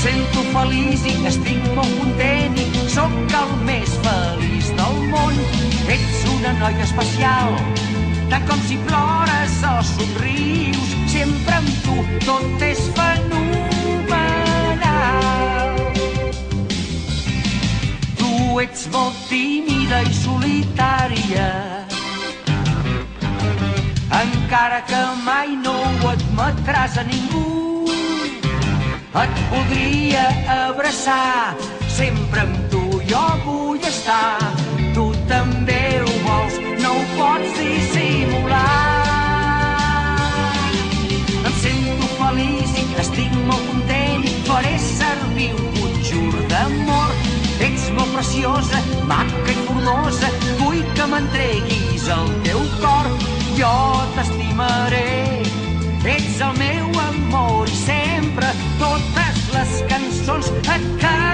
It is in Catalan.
Sento feliç i estic molt content i sóc el més feliç del món. Ets una noia especial, tant com si plores o somrius. Sempre amb tu tot és fenomenal. Tu ets molt tímida i solitària, encara que mai no ho admetràs a ningú. Et podria abraçar, sempre amb tu jo vull estar. Tu també ho vols, no ho pots dissimular. Em sento feliç i estic molt content i faré servir un conjur d'amor. Ets molt preciosa, maca i formosa, vull que m'entreguis el teu cor. Jo t'estimaré, ets el meu amor i sempre totes les cançons et cantaré.